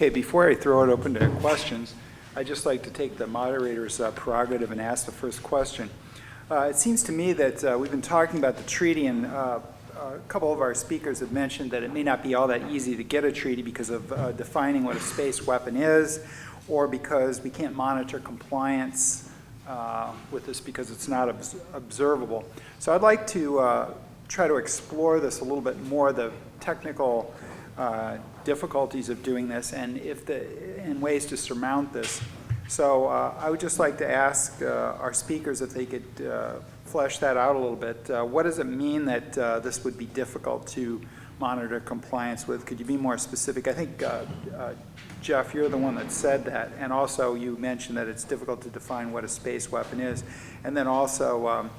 Okay, before I throw it open to questions, I'd just like to take the moderator's prerogative and ask the first question. It seems to me that we've been talking about the treaty, and a couple of our speakers have mentioned that it may not be all that easy to get a treaty because of defining what a space weapon is, or because we can't monitor compliance with this because it's not observable. So I'd like to try to explore this a little bit more, the technical difficulties of doing this and ways to surmount this. So I would just like to ask our speakers if they could flesh that out a little bit. What does it mean that this would be difficult to monitor compliance with? Could you be more specific? I think, Jeff, you're the one that said that, and also you mentioned that it's difficult to define what a space weapon is. And then also,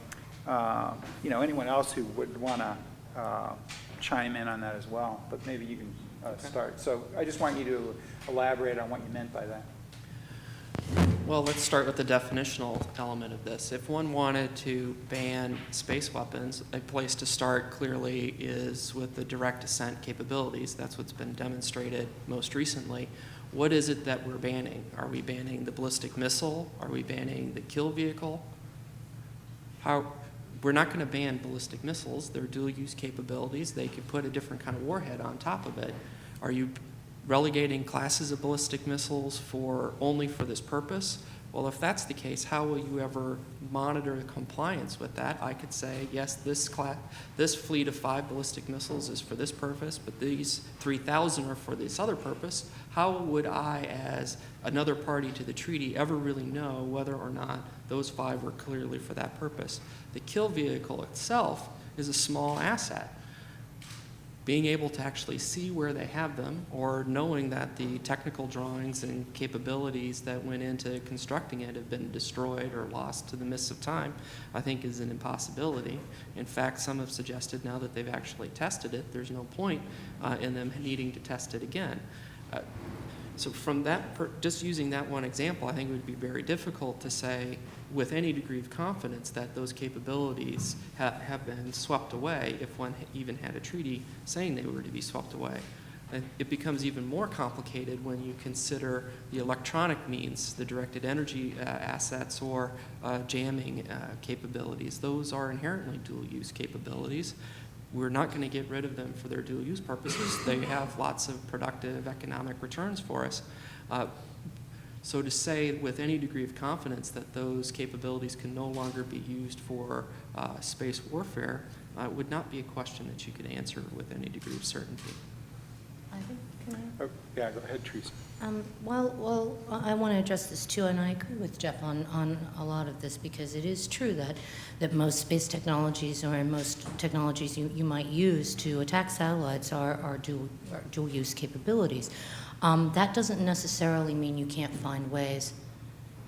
anyone else who would want to chime in on that as well, but maybe you can start. So I just want you to elaborate on what you meant by that. Well, let's start with the definitional element of this. If one wanted to ban space weapons, a place to start clearly is with the direct ascent capabilities. That's what's been demonstrated most recently. What is it that we're banning? Are we banning the ballistic missile? Are we banning the kill vehicle? We're not going to ban ballistic missiles. They're dual-use capabilities. They could put a different kind of warhead on top of it. Are you relegating classes of ballistic missiles only for this purpose? Well, if that's the case, how will you ever monitor the compliance with that? I could say, yes, this fleet of 5 ballistic missiles is for this purpose, but these 3,000 are for this other purpose. How would I, as another party to the treaty, ever really know whether or not those 5 were clearly for that purpose? The kill vehicle itself is a small asset. Being able to actually see where they have them, or knowing that the technical drawings and capabilities that went into constructing it have been destroyed or lost to the mists of time, I think is an impossibility. In fact, some have suggested now that they've actually tested it, there's no point in them needing to test it again. So from that, just using that one example, I think it would be very difficult to say with any degree of confidence that those capabilities have been swept away if one even had a treaty saying they were to be swept away. It becomes even more complicated when you consider the electronic means, the directed energy assets or jamming capabilities. Those are inherently dual-use capabilities. We're not going to get rid of them for their dual-use purposes. They have lots of productive economic returns for us. So to say with any degree of confidence that those capabilities can no longer be used for space warfare would not be a question that you could answer with any degree of certainty. Can I? Oh, yeah, go ahead, Theresa. Well, I want to address this too, and I agree with Jeff on a lot of this, because it is true that most space technologies, or most technologies you might use to attack satellites, are dual-use capabilities. That doesn't necessarily mean you can't find ways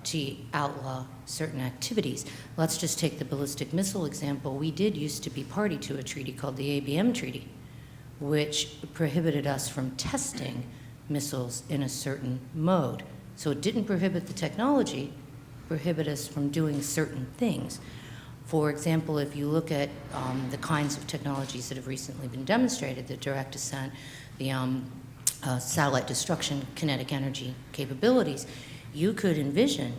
to outlaw certain activities. Let's just take the ballistic missile example. We did used to be party to a treaty called the ABM Treaty, which prohibited us from testing missiles in a certain mode. So it didn't prohibit the technology, prohibit us from doing certain things. For example, if you look at the kinds of technologies that have recently been demonstrated, the direct ascent, the satellite destruction, kinetic energy capabilities, you could envision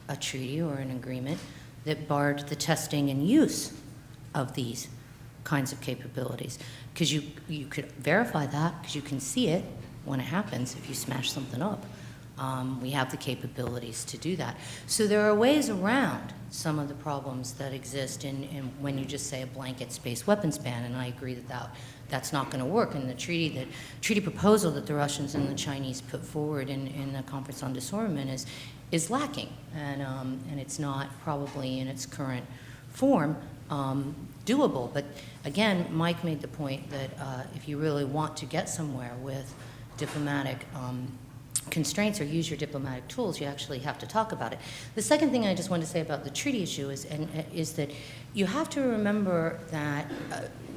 a treaty or an agreement that barred the testing and use of these kinds of capabilities. Because you could verify that, because you can see it when it happens if you smash something up. We have the capabilities to do that. So there are ways around some of the problems that exist in when you just say a blanket space weapons ban, and I agree that's not going to work. And the treaty proposal that the Russians and the Chinese put forward in the Conference on Disarmament is lacking, and it's not probably in its current form doable. But again, Mike made the point that if you really want to get somewhere with diplomatic constraints or use your diplomatic tools, you actually have to talk about it. The second thing I just want to say about the treaty issue is that you have to remember that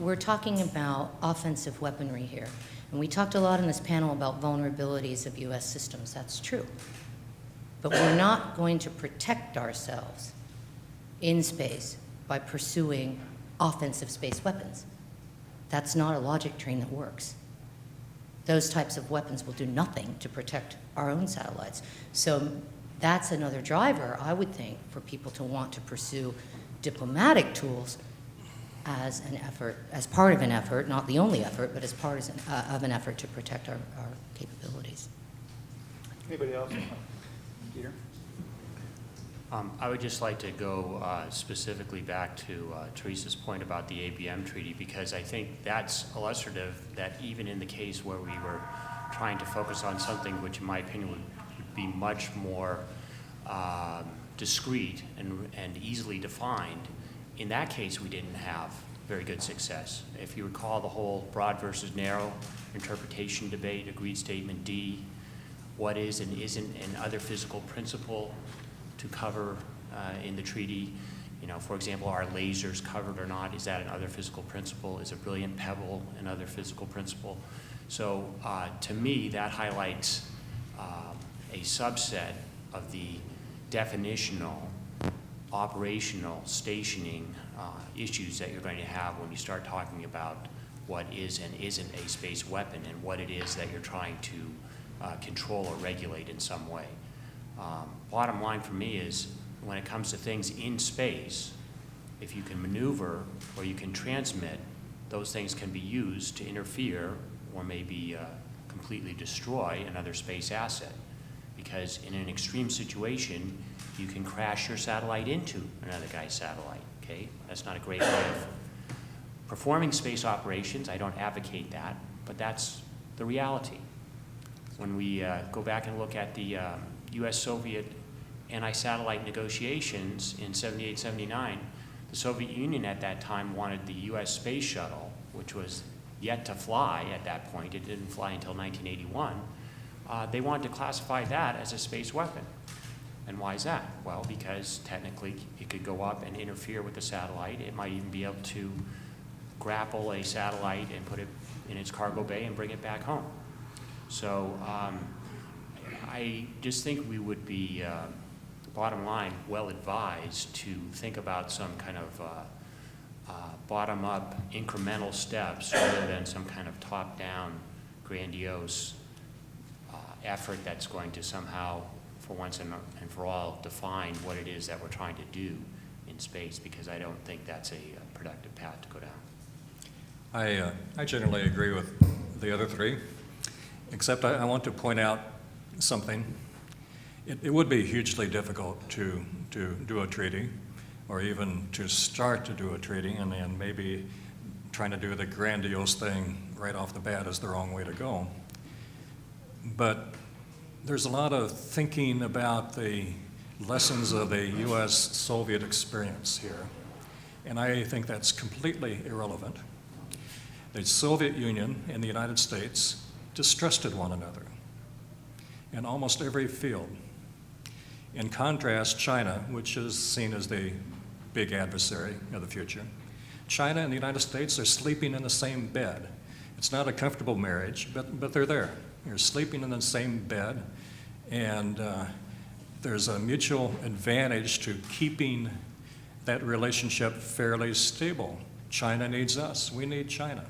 we're talking about offensive weaponry here. And we talked a lot in this panel about vulnerabilities of U.S. systems. That's true. But we're not going to protect ourselves in space by pursuing offensive space weapons. That's not a logic train that works. those types of weapons will do nothing to protect our own satellites. So that's another driver, I would think, for people to want to pursue diplomatic tools as an effort, as part of an effort, not the only effort, but as part of an effort to protect our capabilities. Anybody else? Peter? I would just like to go specifically back to Theresa's point about the ABM treaty, because I think that's illustrative that even in the case where we were trying to focus on something which in my opinion would be much more discrete and easily defined, in that case we didn't have very good success. If you recall the whole broad versus narrow interpretation debate, agreed statement D, what is and isn't an other physical principle to cover in the treaty. You know, for example, are lasers covered or not? Is that another physical principle? Is a brilliant pebble another physical principle? So to me, that highlights a subset of the definitional, operational, stationing issues that you're going to have when you start talking about what is and isn't a space weapon and what it is that you're trying to control or regulate in some way. Bottom line for me is, when it comes to things in space, if you can maneuver or you can transmit, those things can be used to interfere or maybe completely destroy another space asset. Because in an extreme situation, you can crash your satellite into another guy's satellite, okay? That's not a great way of performing space operations. I don't advocate that, but that's the reality. When we go back and look at the U.S.-Soviet anti-satellite negotiations in 78, 79, the Soviet Union at that time wanted the U.S. space shuttle, which was yet to fly at that point. It didn't fly until 1981. They wanted to classify that as a space weapon. And why is that? Well, because technically it could go up and interfere with the satellite. It might even be able to grapple a satellite and put it in its cargo bay and bring it back home. So I just think we would be, bottom line, well advised to think about some kind of bottom-up incremental steps rather than some kind of top-down grandiose effort that's going to somehow, for once and for all, define what it is that we're trying to do in space, because I don't think that's a productive path to go down. I generally agree with the other three, except I want to point out something. It would be hugely difficult to do a treaty, or even to start to do a treaty, and then maybe trying to do the grandiose thing right off the bat is the wrong way to go. But there's a lot of thinking about the lessons of the U.S.-Soviet experience here, and I think that's completely irrelevant. The Soviet Union and the United States distrusted one another in almost every field. In contrast, China, which is seen as the big adversary of the future, China and the United States are sleeping in the same bed. It's not a comfortable marriage, but they're there. You're sleeping in the same bed, and there's a mutual advantage to keeping that relationship fairly stable. China needs us, we need China.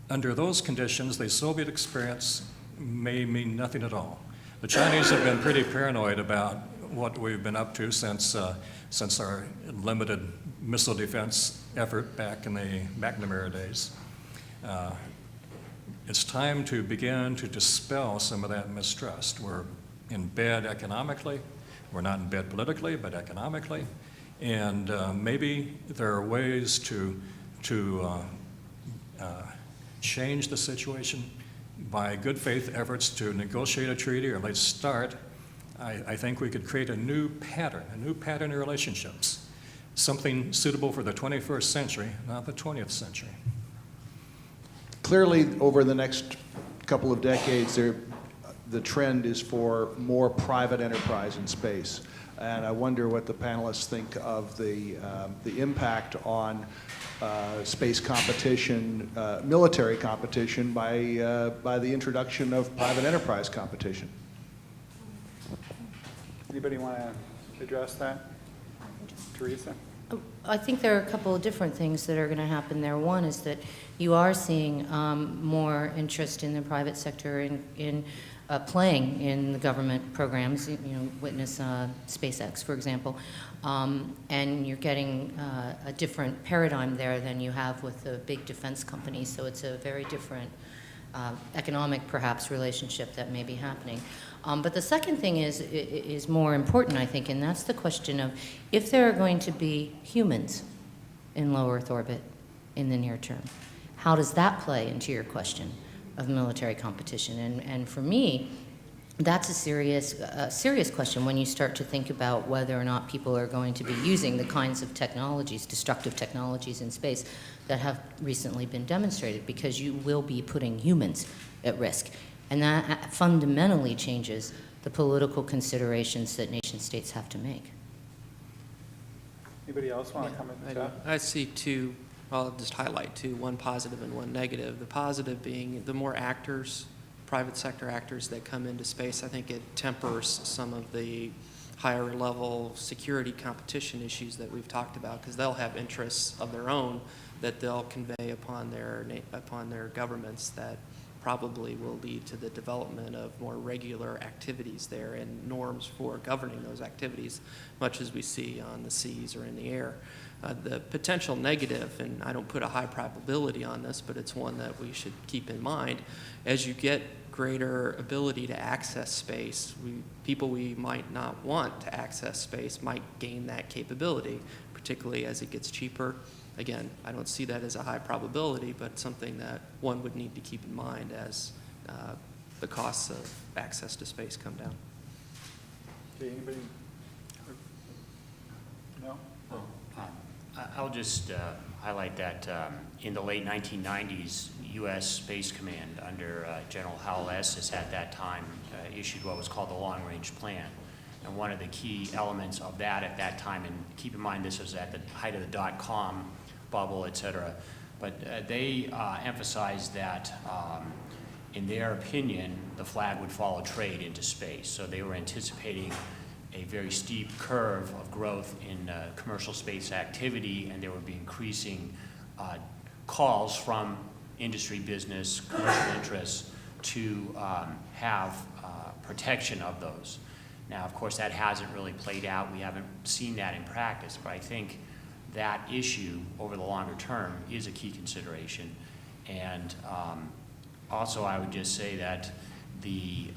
Under those conditions, the Soviet experience may mean nothing at all. The Chinese have been pretty paranoid about what we've been up to since our limited missile defense effort back in the McNamara days. It's time to begin to dispel some of that mistrust. We're in bed economically. We're not in bed politically, but economically. And maybe there are ways to change the situation by good faith efforts to negotiate a treaty, or at least start. I think we could create a new pattern in relationships, something suitable for the 21st century, not the 20th century. Clearly, over the next couple of decades, the trend is for more private enterprise in space. And I wonder what the panelists think of the impact on space competition, military competition, by the introduction of private enterprise competition. Anybody want to address that? Theresa? I think there are a couple of different things that are going to happen there. One is that you are seeing more interest in the private sector in playing in the government programs, witness SpaceX, for example, and you're getting a different paradigm there than you have with the big defense companies, so it's a very different economic, perhaps, relationship that may be happening. But the second thing is more important, I think, and that's the question of if there are going to be humans in low Earth orbit in the near term, how does that play into your question of military competition? And for me, that's a serious question when you start to think about whether or not people are going to be using the kinds of technologies, destructive technologies in space that have recently been demonstrated, because you will be putting humans at risk. And that fundamentally changes the political considerations that nation states have to make. Anybody else want to comment to that? I see two, I'll just highlight two, one positive and one negative. The positive being the more actors, private sector actors that come into space, I think it tempers some of the higher level security competition issues that we've talked about, because they'll have interests of their own that they'll convey upon their governments that probably will lead to the development of more regular activities there and norms for governing those activities, much as we see on the seas or in the air. The potential negative, and I don't put a high probability on this, but it's one that we should keep in mind, as you get greater ability to access space, people we might not want to access space might gain that capability, particularly as it gets cheaper. Again, I don't see that as a high probability, but something that one would need to keep in mind as the costs of access to space come down. Okay, anybody? No? I'll just highlight that in the late 1990s, U.S. Space Command under General Howell Estes at that time issued what was called the Long Range Plan. And one of the key elements of that at that time, and keep in mind this was at the height of the dot-com bubble, et cetera, but they emphasized that in their opinion, the flag would follow trade into space. So they were anticipating a very steep curve of growth in commercial space activity, and there would be increasing calls from industry, business, commercial interests to have protection of those. Now, of course, that hasn't really played out. We haven't seen that in practice, but I think that issue over the longer term is a key consideration. And also, I would just say that the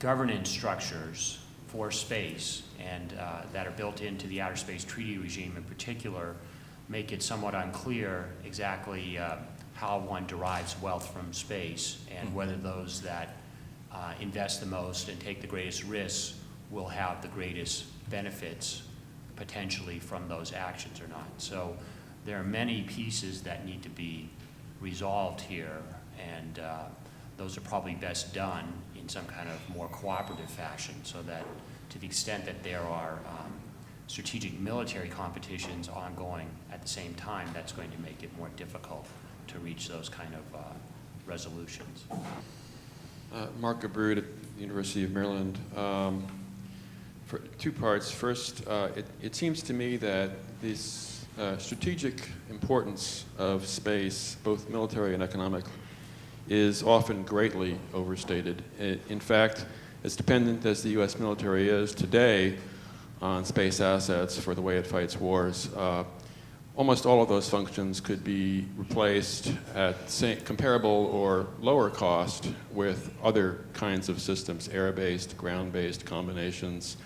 governance structures for space and that are built into the outer space treaty regime in particular make it somewhat unclear exactly how one derives wealth from space, and whether those that invest the most and take the greatest risks will have the greatest benefits potentially from those actions or not. So there are many pieces that need to be resolved here, and those are probably best done in some kind of more cooperative fashion, so that to the extent that there are strategic military competitions ongoing at the same time, that's going to make it more difficult to reach those kind of resolutions. Mark Gabrud at the University of Maryland. For two parts. First, it seems to me that this strategic importance of space, both military and economic, is often greatly overstated. In fact, as dependent as the U.S. military is today on space assets for the way it fights wars, almost all of those functions could be replaced at comparable or lower cost with other kinds of systems, air-based, ground-based combinations.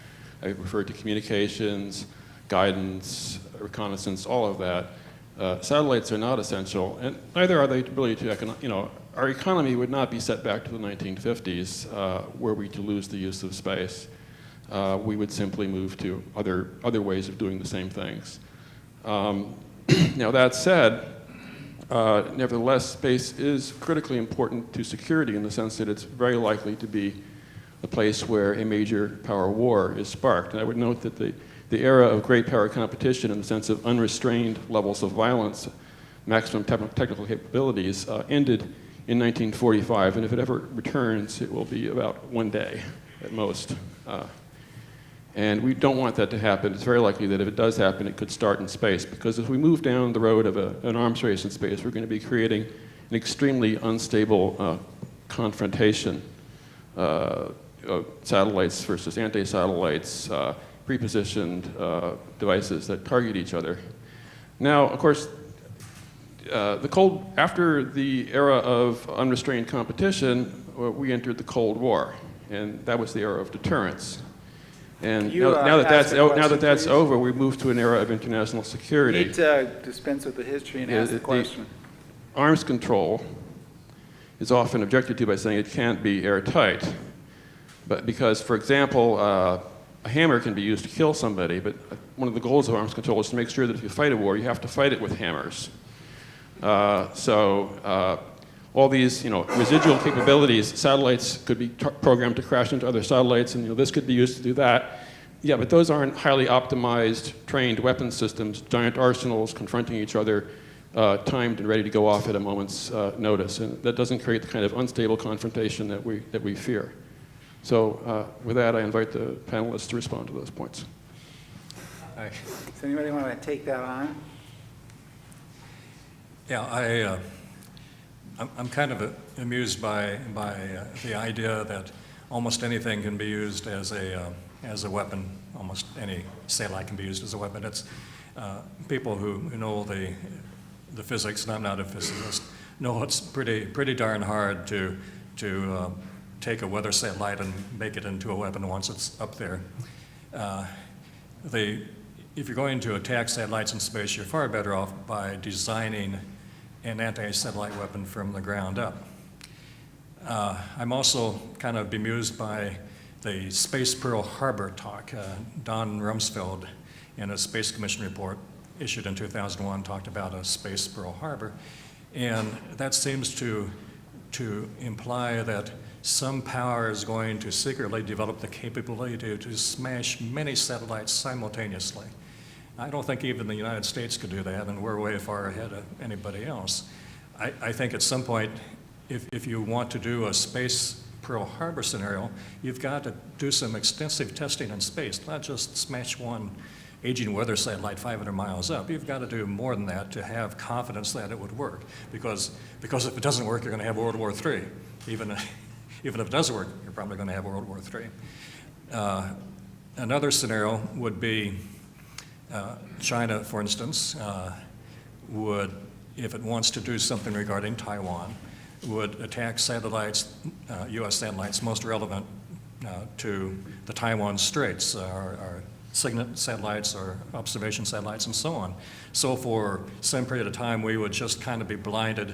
I referred to communications, guidance, reconnaissance, all of that. Satellites are not essential, and neither are they ability to, our economy would not be set back to the 1950s were we to lose the use of space. We would simply move to other ways of doing the same things. Now that said, nevertheless, space is critically important to security in the sense that it's very likely to be a place where a major power war is sparked. And I would note that the era of great power competition in the sense of unrestrained levels of violence, maximum technical capabilities, ended in 1945, and if it ever returns, it will be about one day at most. And we don't want that to happen. It's very likely that if it does happen, it could start in space, because if we move down the road of an arms race in space, we're going to be creating an extremely unstable confrontation, satellites versus anti-satellites, prepositioned devices that target each other. Now, of course, after the era of unrestrained competition, we entered the Cold War, and that was the era of deterrence. And now that that's over, we move to an era of international security. You need to dispense with the history and ask the question. Arms control is often objected to by saying it can't be airtight. But because, for example, a hammer can be used to kill somebody, but one of the goals of arms control is to make sure that if you fight a war, you have to fight it with hammers. All these, residual capabilities, satellites could be programmed to crash into other satellites, and this could be used to do that. Yeah, but those aren't highly optimized, trained weapon systems, giant arsenals confronting each other, timed and ready to go off at a moment's notice, and that doesn't create the kind of unstable confrontation that we fear. So, with that, I invite the panelists to respond to those points. Does anybody want to take that on? Yeah, I'm kind of amused by the idea that almost anything can be used as a weapon. Almost any satellite can be used as a weapon. It's people who know the physics, and I'm not a physicist, know it's pretty darn hard to take a weather satellite and make it into a weapon once it's up there. If you're going to attack satellites in space, you're far better off by designing an anti-satellite weapon from the ground up. I'm also kind of bemused by the Space Pearl Harbor talk. Don Rumsfeld, in a Space Commission report issued in 2001, talked about a Space Pearl Harbor, and that seems to imply that some power is going to secretly develop the capability to smash many satellites simultaneously. I don't think even the United States could do that, and we're way far ahead of anybody else. I think at some point, if you want to do a Space Pearl Harbor scenario, you've got to do some extensive testing in space, not just smash one aging weather satellite 500 miles up. You've got to do more than that to have confidence that it would work, because if it doesn't work, you're going to have World War III. Even if it does work, you're probably going to have World War III. Another scenario would be China, for instance, would, if it wants to do something regarding Taiwan, would attack satellites, U.S. satellites most relevant to the Taiwan Straits, our SIGINT satellites or observation satellites and so on. So for some period of time, we would just kind of be blinded.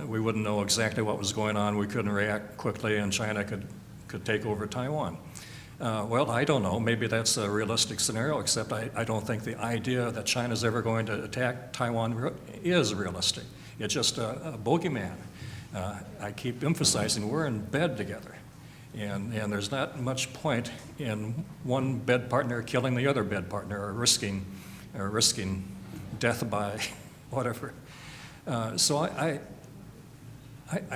We wouldn't know exactly what was going on. We couldn't react quickly, and China could take over Taiwan. Well, I don't know. Maybe that's a realistic scenario, except I don't think the idea that China's ever going to attack Taiwan is realistic. It's just a bogeyman. I keep emphasizing we're in bed together, and there's not much point in one bed partner killing the other bed partner or risking death by whatever. So I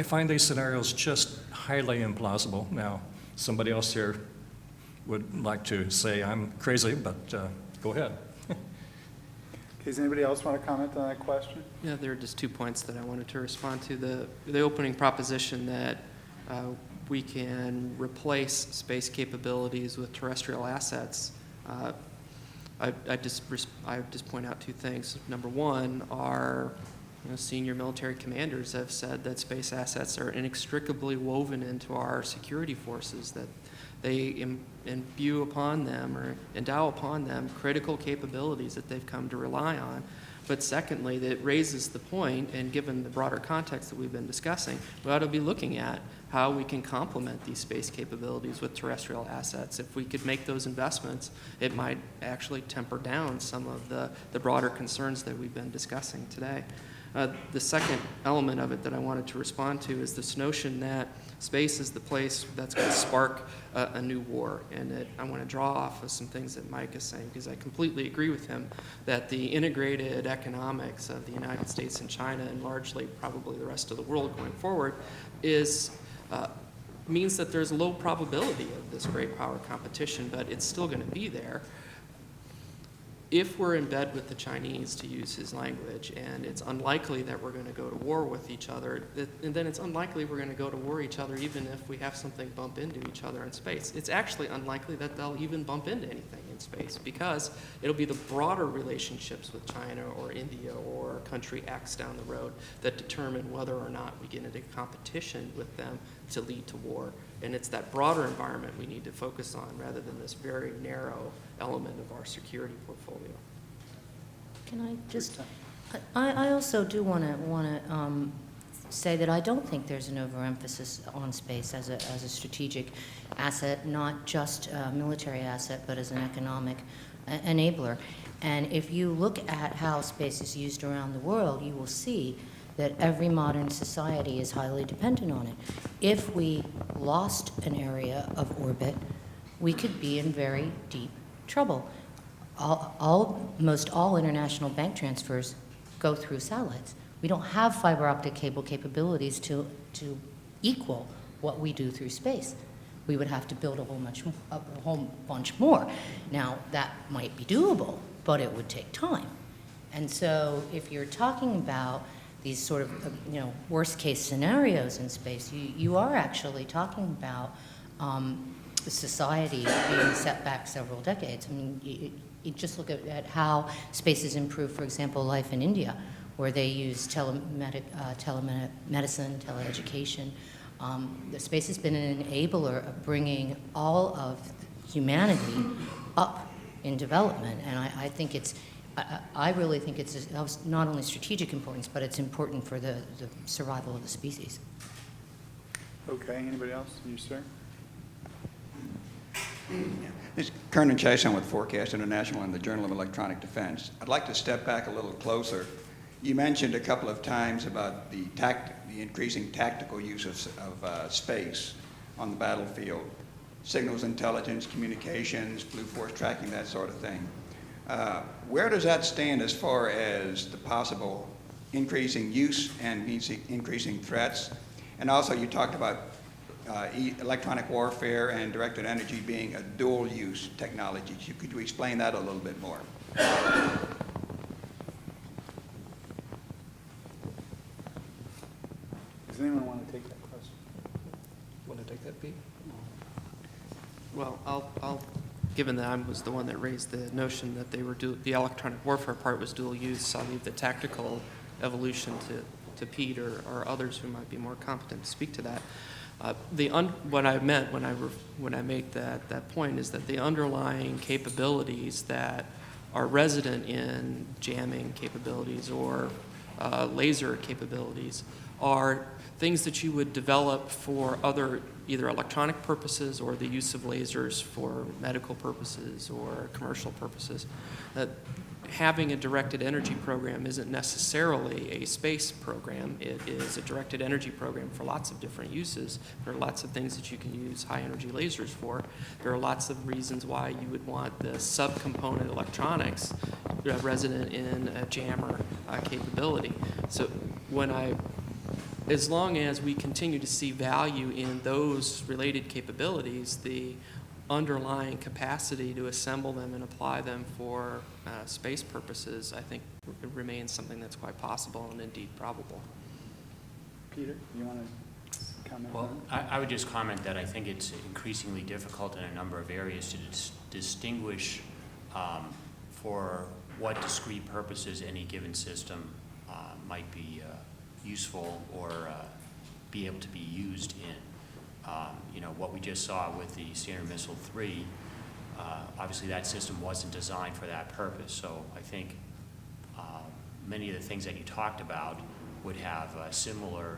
find these scenarios just highly implausible. Now, somebody else here would like to say I'm crazy, but go ahead. Okay, does anybody else want to comment on that question? Yeah, there are just 2 points that I wanted to respond to. The opening proposition that we can replace space capabilities with terrestrial assets. I just point out 2 things. Number one, our senior military commanders have said that space assets are inextricably woven into our security forces, that they imbue upon them or endow upon them critical capabilities that they've come to rely on. But secondly, that raises the point, and given the broader context that we've been discussing, we ought to be looking at how we can complement these space capabilities with terrestrial assets. If we could make those investments, it might actually temper down some of the broader concerns that we've been discussing today. The second element of it that I wanted to respond to is this notion that space is the place that's going to spark a new war. And I want to draw off of some things that Mike is saying, because I completely agree with him that the integrated economics of the United States and China, and largely probably the rest of the world going forward, is means that there's low probability of this great power competition, but it's still going to be there. If we're in bed with the Chinese, to use his language, and it's unlikely that we're going to go to war with each other, and then it's unlikely we're going to go to war each other even if we have something bump into each other in space. It's actually unlikely that they'll even bump into anything in space, because it'll be the broader relationships with China or India or country X down the road that determine whether or not we get into competition with them to lead to war. And it's that broader environment we need to focus on rather than this very narrow element of our security portfolio. Can I just, I also do want to say that I don't think there's an overemphasis on space as a strategic asset, not just a military asset, but as an economic enabler. And if you look at how space is used around the world, you will see that every modern society is highly dependent on it. If we lost an area of orbit, we could be in very deep trouble. Most all international bank transfers go through satellites. We don't have fiber optic cable capabilities to equal what we do through space. We would have to build a whole bunch more. Now, that might be doable, but it would take time. And so if you're talking about these sort of worst case scenarios in space, you are actually talking about the society being set back several decades. I mean, you just look at how space has improved, for example, life in India, where they use telemedicine, teleeducation. The space has been an enabler of bringing all of humanity up in development, and I think I really think it's not only strategic importance, but it's important for the survival of the species. Okay, anybody else? You, sir? This is Kernan Chason with Forecast International and the Journal of Electronic Defense. I'd like to step back a little closer. You mentioned a couple of times about the increasing tactical use of space on the battlefield, signals intelligence, communications, blue force tracking, that sort of thing. Where does that stand as far as the possible increasing use and increasing threats? And also you talked about electronic warfare and directed energy being a dual-use technology. Could you explain that a little bit more? Does anyone want to take that question? Want to take that, Pete? Well, I'll given that I was the one that raised the notion that they were the electronic warfare part was dual use, I'll leave the tactical evolution to Pete or others who might be more competent to speak to that. What I meant when I make that point is that the underlying capabilities that are resident in jamming capabilities or laser capabilities are things that you would develop for other either electronic purposes or the use of lasers for medical purposes or commercial purposes. That having a directed energy program isn't necessarily a space program. It is a directed energy program for lots of different uses. There are lots of things that you can use high energy lasers for. There are lots of reasons why you would want the subcomponent electronics resident in a jammer capability. So as long as we continue to see value in those related capabilities, the underlying capacity to assemble them and apply them for space purposes, I think remains something that's quite possible and indeed probable. Peter, you want to comment Well, on that? I would just comment that I think it's increasingly difficult in a number of areas to distinguish for what discrete purposes any given system might be useful or be able to be used in. What we just saw with the Standard Missile 3, obviously that system wasn't designed for that purpose. So I think many of the things that you talked about would have similar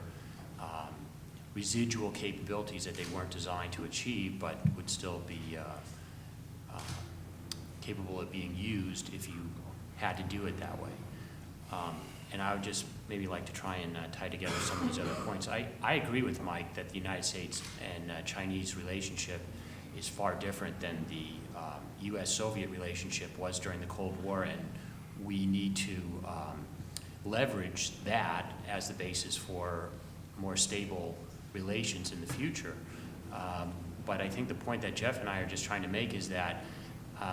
residual capabilities that they weren't designed to achieve, but would still be capable of being used if you had to do it that way. And I would just maybe like to try and tie together some of these other points. I agree with Mike that the United States and Chinese relationship is far different than the U.S.-Soviet relationship was during the Cold War, and we need to leverage that as the basis for more stable relations in the future. But I think the point that Jeff and I are just trying to make is that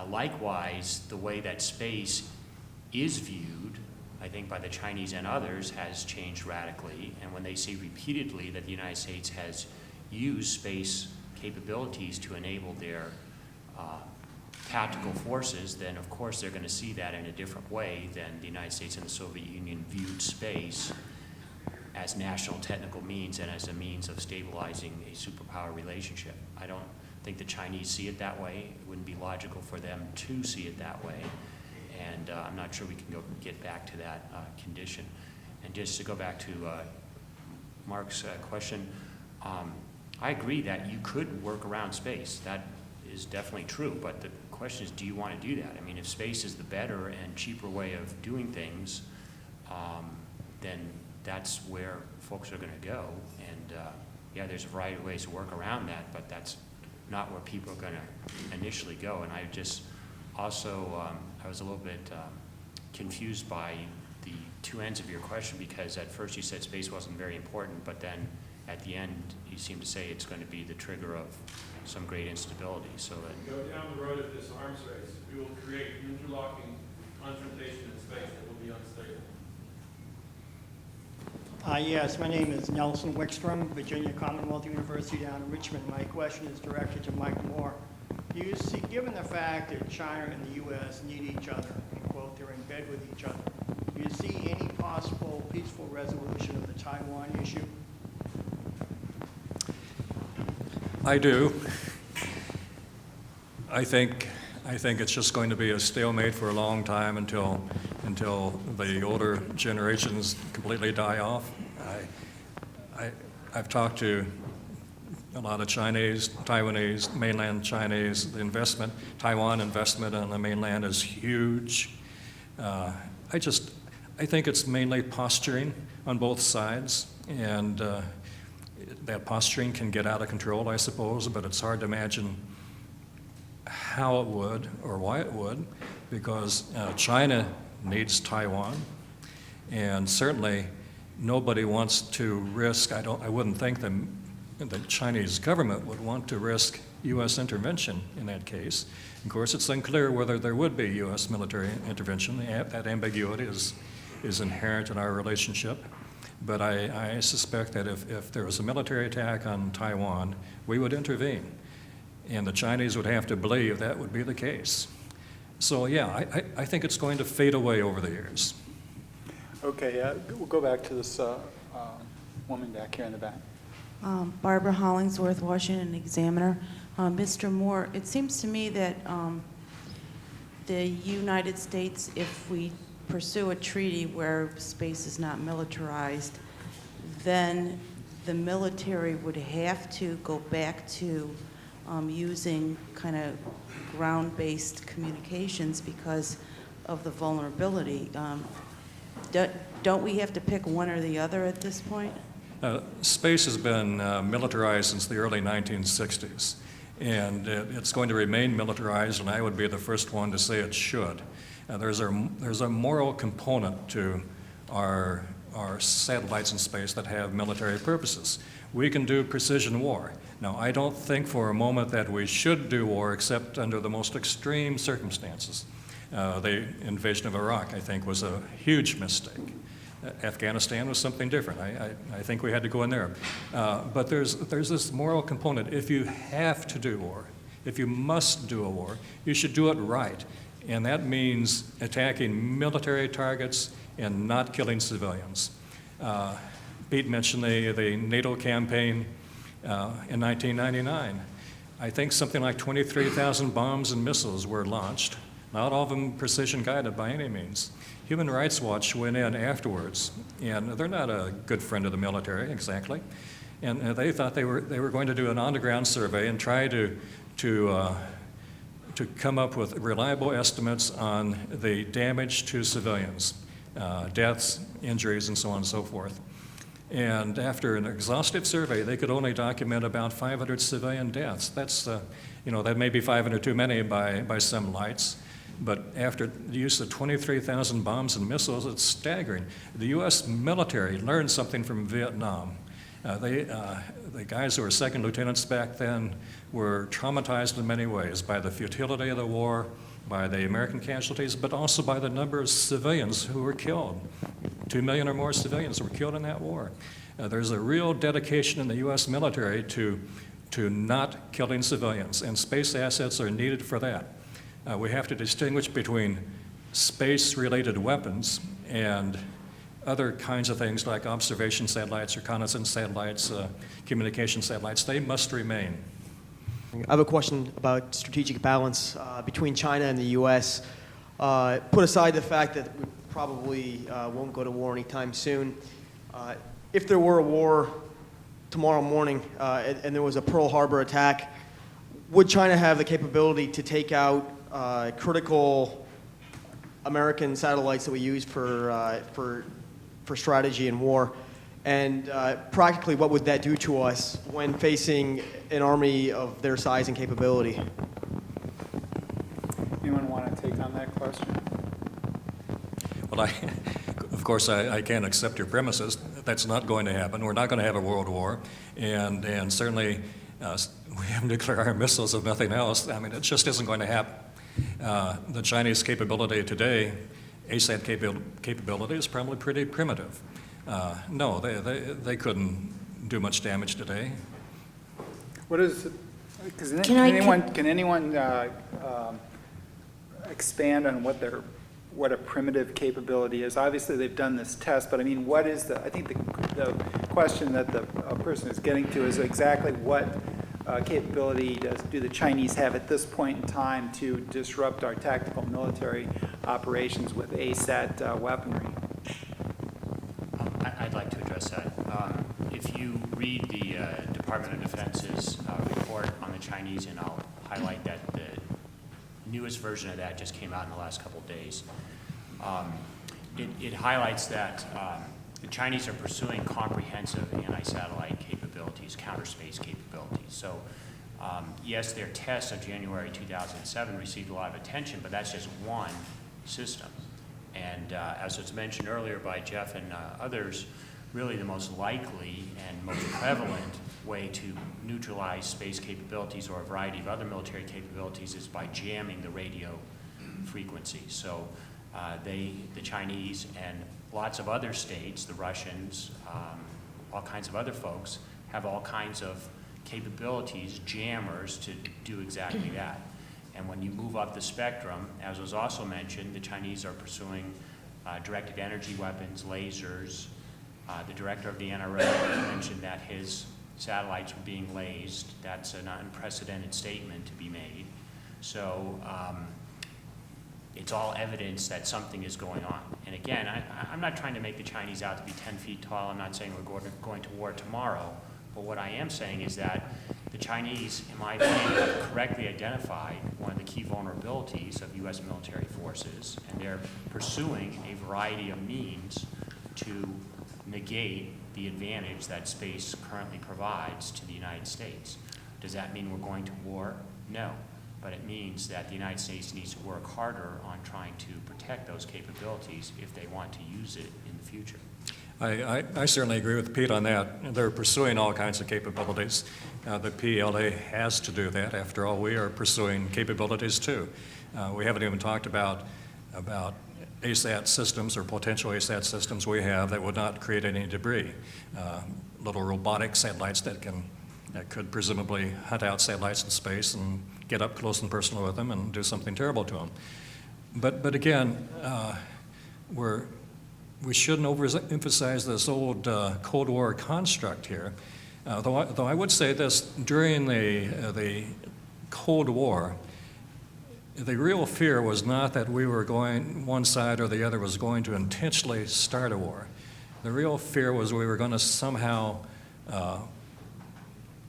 likewise, the way that space is viewed, I think by the Chinese and others, has changed radically. And when they see repeatedly that the United States has used space capabilities to enable their tactical forces, then of course they're going to see that in a different way than the United States and the Soviet Union viewed space as national technical means and as a means of stabilizing a superpower relationship. I don't think the Chinese see it that way. It wouldn't be logical for them to see it that way. And I'm not sure we can get back to that condition. And just to go back to Mark's question, I agree that you could work around space. That is definitely true, but the question is, do you want to do that? I mean, if space is the better and cheaper way of doing things, then that's where folks are going to go. And yeah, there's a variety of ways to work around that, but that's not where people are going to initially go. And I just also, I was a little bit confused by the two ends of your question, because at first you said space wasn't very important, but then at the end you seem to say it's going to be the trigger of some great instability. So that go down the road of this arms race, we will create interlocking confrontation in space that will be unstable. Yes, my name is Nelson Wickstrom, Virginia Commonwealth University down in Richmond. My question is directed to Mike Moore. Do you see, given the fact that China and the U.S. need each other, and quote, they're in bed with each other, do you see any possible peaceful resolution of the Taiwan issue? I do. I think it's just going to be a stalemate for a long time until the older generations completely die off. I've talked to a lot of Chinese, Taiwanese, mainland Chinese. The Taiwan investment on the mainland is huge. I think it's mainly posturing on both sides, and that posturing can get out of control, I suppose, but it's hard to imagine how it would or why it would, because China needs Taiwan, and certainly nobody wants to risk, I wouldn't think the Chinese government would want to risk U.S. intervention in that case. Of course, it's unclear whether there would be U.S. military intervention. That ambiguity is inherent in our relationship. But I suspect that if there was a military attack on Taiwan, we would intervene. And the Chinese would have to believe that would be the case. So yeah, I think it's going to fade away over the years. Okay, we'll go back to this woman back here in the back. Barbara Hollingsworth, Washington Examiner. Mr. Moore, it seems to me that the United States, if we pursue a treaty where space is not militarized, then the military would have to go back to using kind of ground-based communications because of the vulnerability. Don't we have to pick one or the other at this point? Space has been militarized since the early 1960s, and it's going to remain militarized, and I would be the first one to say it should. There's a moral component to our satellites in space that have military purposes. We can do precision war. Now, I don't think for a moment that we should do war except under the most extreme circumstances. The invasion of Iraq, I think, was a huge mistake. Afghanistan was something different. I think we had to go in there. But there's this moral component. If you have to do war, if you must do a war, you should do it right. And that means attacking military targets and not killing civilians. Pete mentioned the NATO campaign in 1999. I think something like 23,000 bombs and missiles were launched, not all of them precision guided by any means. Human Rights Watch went in afterwards, and they're not a good friend of the military exactly, and they thought they were going to do an on-the-ground survey and try to come up with reliable estimates on the damage to civilians, deaths, injuries, and so on and so forth. And after an exhaustive survey, they could only document about 500 civilian deaths. That's, that may be 500 too many by some lights, but after the use of 23,000 bombs and missiles, it's staggering. The U.S. military learned something from Vietnam. They the guys who were second lieutenants back then were traumatized in many ways by the futility of the war, by the American casualties, but also by the number of civilians who were killed. 2 million or more civilians were killed in that war. There's a real dedication in the U.S. military to not killing civilians, and space assets are needed for that. We have to distinguish between space-related weapons and other kinds of things like observation satellites, reconnaissance satellites, communication satellites. They must remain. I have a question about strategic balance between China and the U.S. Put aside the fact that we probably won't go to war anytime soon. If there were a war tomorrow morning and there was a Pearl Harbor attack, would China have the capability to take out critical American satellites that we use for strategy and war? And practically, what would that do to us when facing an army of their size and capability? Anyone want to take on that question? Well, of course, I can't accept your premises. That's not going to happen. We're not going to have a world war, and certainly we have nuclear armed missiles, if nothing else. I mean, it just isn't going to happen. The Chinese capability today, ASAT capability, is probably pretty primitive. No, they couldn't do much damage today. What is, can anyone expand on what a primitive capability is? Obviously, they've done this test, but I mean, what is I think the question that the person is getting to is exactly what capability do the Chinese have at this point in time to disrupt our tactical military operations with ASAT weaponry? I'd like to address that. If you read the Department of Defense's report on the Chinese, and I'll highlight that the newest version of that just came out in the last couple of days, it highlights that the Chinese are pursuing comprehensive anti-satellite capabilities, counter-space capabilities. So yes, their test of January 2007 received a lot of attention, but that's just one system. And as was mentioned earlier by Jeff and others, really the most likely and most prevalent way to neutralize space capabilities or a variety of other military capabilities is by jamming the radio frequency. So the Chinese and lots of other states, the Russians, all kinds of other folks, have all kinds of capabilities, jammers, to do exactly that. And when you move up the spectrum, as was also mentioned, the Chinese are pursuing directed energy weapons, lasers. The director of the NRO mentioned that his satellites were being lased. That's an unprecedented statement to be made. So it's all evidence that something is going on. And again, I'm not trying to make the Chinese out to be 10 feet tall. I'm not saying we're going to war tomorrow. But what I am saying is that the Chinese, in my opinion, have correctly identified one of the key vulnerabilities of U.S. military forces, and they're pursuing a variety of means to negate the advantage that space currently provides to the United States. Does that mean we're going to war? No. But it means that the United States needs to work harder on trying to protect those capabilities if they want to use it in the future. I certainly agree with Pete on that. They're pursuing all kinds of capabilities. The PLA has to do that. After all, we are pursuing capabilities too. We haven't even talked about ASAT systems or potential ASAT systems we have that would not create any debris. Little robotic satellites that could presumably hunt out satellites in space and get up close and personal with them and do something terrible to them. But again, we shouldn't overemphasize this old Cold War construct here. Though I would say this, during the Cold War, the real fear was not that we were one side or the other was going to intentionally start a war. The real fear was we were going to somehow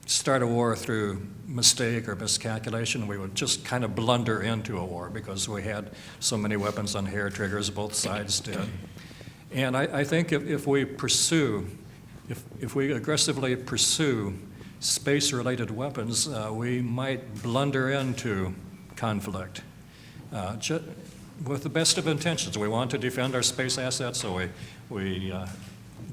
start a war through mistake or miscalculation. We would just kind of blunder into a war because we had so many weapons on hair triggers, both sides did. And I think if we aggressively pursue space-related weapons, we might blunder into conflict with the best of intentions. We want to defend our space assets, so we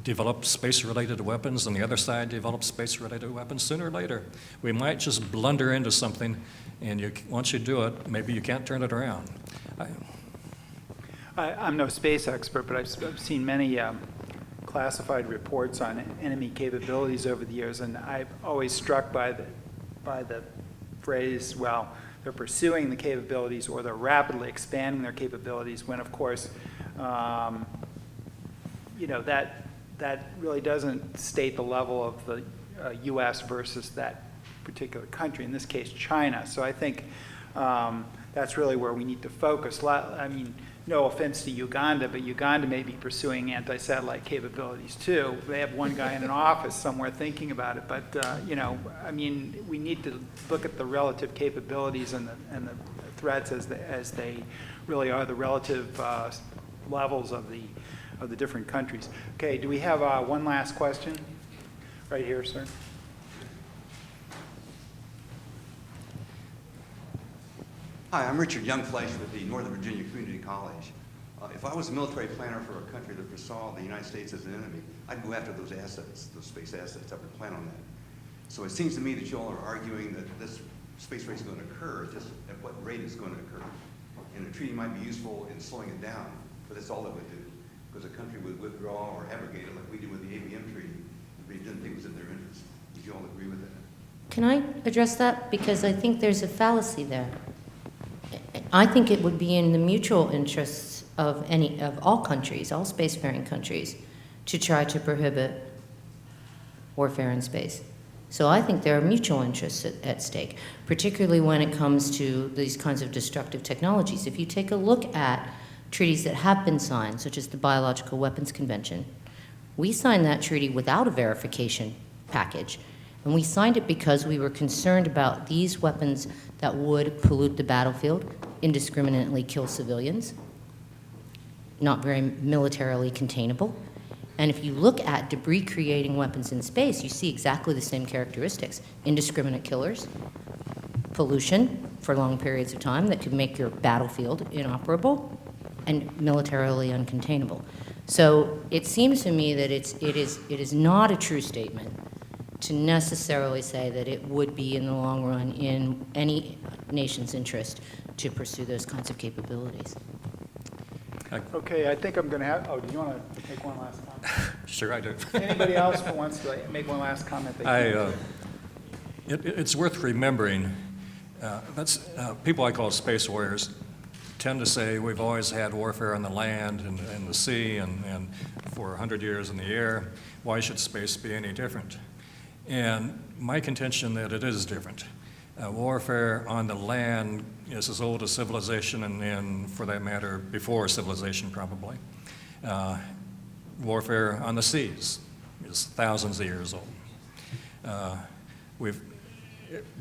develop space-related weapons and the other side develops space-related weapons, sooner or later, we might just blunder into something, and once you do it, maybe you can't turn it around. I'm no space expert, but I've seen many classified reports on enemy capabilities over the years, and I'm always struck by the phrase, well, they're pursuing the capabilities or they're rapidly expanding their capabilities, when of course, that really doesn't state the level of the U.S. versus that particular country, in this case China. So I think that's really where we need to focus. I mean, no offense to Uganda, but Uganda may be pursuing anti-satellite capabilities too. They have one guy in an office somewhere thinking about it, but I mean, we need to look at the relative capabilities and the threats as they really are the relative levels of the different countries. Okay, do we have one last question? Right here, sir. Hi, I'm Richard Youngfleisch with the Northern Virginia Community College. If I was a military planner for a country that foresaw the United States as an enemy, I'd go after those assets, those space assets. I would plan on that. So it seems to me that you all are arguing that this space race is going to occur, just at what rate it's going to occur. And a treaty might be useful in slowing it down, but that's all it would do. Because a country would withdraw or abrogate it like we did with the ABM treaty if they didn't think it was in their interest. Would you all agree with that? Can I address that? Because I think there's a fallacy there. I think it would be in the mutual interests of all countries, all spacefaring countries, to try to prohibit warfare in space. So I think there are mutual interests at stake, particularly when it comes to these kinds of destructive technologies. If you take a look at treaties that have been signed, such as the Biological Weapons Convention, we signed that treaty without a verification package. And we signed it because we were concerned about these weapons that would pollute the battlefield, indiscriminately kill civilians, not very militarily containable. And if you look at debris-creating weapons in space, you see exactly the same characteristics. Indiscriminate killers, pollution for long periods of time that could make your battlefield inoperable, and militarily uncontainable. So it seems to me that it is not a true statement to necessarily say that it would be in the long run in any nation's interest to pursue those kinds of capabilities. Okay, I think I'm going to have, do you want to make one last comment? Sure I do. Anybody else who wants to make one last comment? It's worth remembering, people I call space warriors tend to say we've always had warfare on the land and the sea and for 100 years in the air. Why should space be any different? And my contention that it is different. Warfare on the land is as old as civilization and for that matter, before civilization probably. Warfare on the seas is thousands of years old.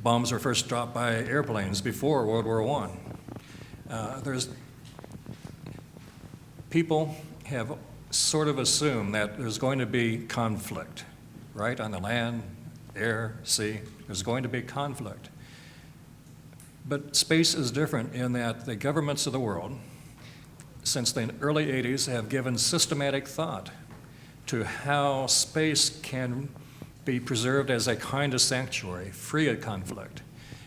Bombs were first dropped by airplanes before World War I. People have sort of assumed that there's going to be conflict, right? On the land, air, sea, there's going to be conflict. But space is different in that the governments of the world, since the early 80s, have given systematic thought to how space can be preserved as a kind of sanctuary, free of conflict.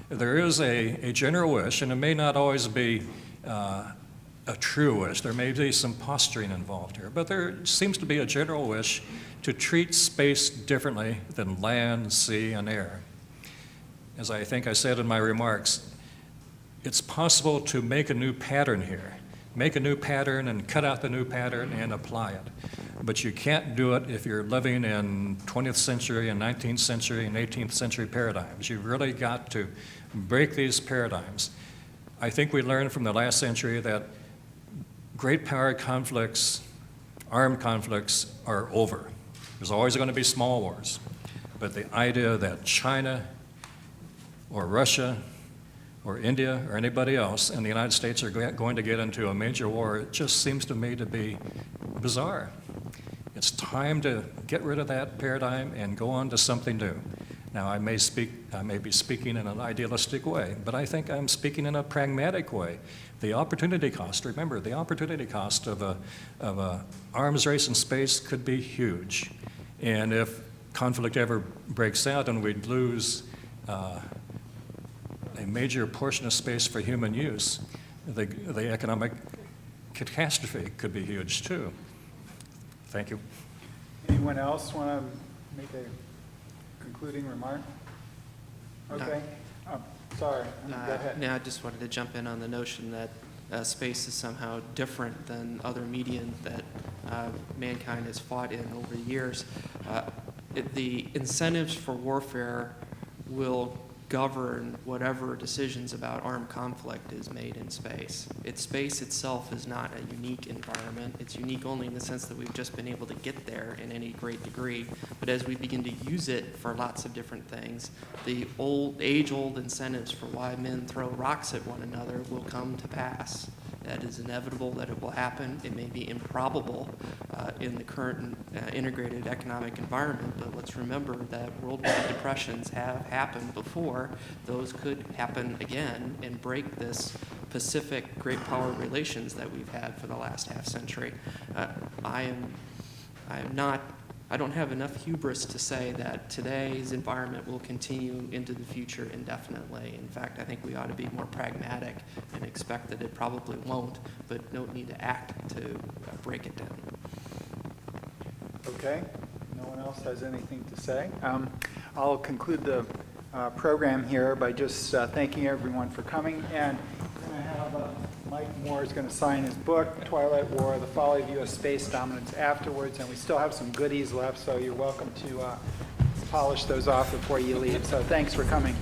There is a general wish, and it may not always be a true wish. There may be some posturing involved here, but there seems to be a general wish to treat space differently than land, sea, and air. As I think I said in my remarks, it's possible to make a new pattern here. Make a new pattern and cut out the new pattern and apply it. But you can't do it if you're living in 20th century and 19th century and 18th century paradigms. You've really got to break these paradigms. I think we learned from the last century that great power conflicts, armed conflicts, are over. There's always going to be small wars. But the idea that China or Russia or India or anybody else and the United States are going to get into a major war, it just seems to me to be bizarre. It's time to get rid of that paradigm and go on to something new. Now, I may be speaking in an idealistic way, but I think I'm speaking in a pragmatic way. The opportunity cost, remember, the opportunity cost of a arms race in space could be huge. And if conflict ever breaks out and we'd lose a major portion of space for human use, the economic catastrophe could be huge too. Thank you. Anyone else want to make a concluding remark? Okay. Oh, sorry. Go ahead. Yeah, I just wanted to jump in on the notion that space is somehow different than other medium that mankind has fought in over the years. The incentives for warfare will govern whatever decisions about armed conflict is made in space. Space itself is not a unique environment. It's unique only in the sense that we've just been able to get there in any great degree. But as we begin to use it for lots of different things, the age-old incentives for why men throw rocks at one another will come to pass. That is inevitable that it will happen. It may be improbable in the current integrated economic environment, but let's remember that worldwide depressions have happened before. Those could happen again and break this Pacific great power relations that we've had for the last half century. I don't have enough hubris to say that today's environment will continue into the future indefinitely. In fact, I think we ought to be more pragmatic and expect that it probably won't, but no need to act to break it down. Okay. No one else has anything to say. I'll conclude the program here by just thanking everyone for coming. And we're going to have Mike Moore is going to sign his book, Twilight War, The Folly of U.S. Space Dominance, afterwards. And we still have some goodies left, so you're welcome to polish those off before you leave. So thanks for coming.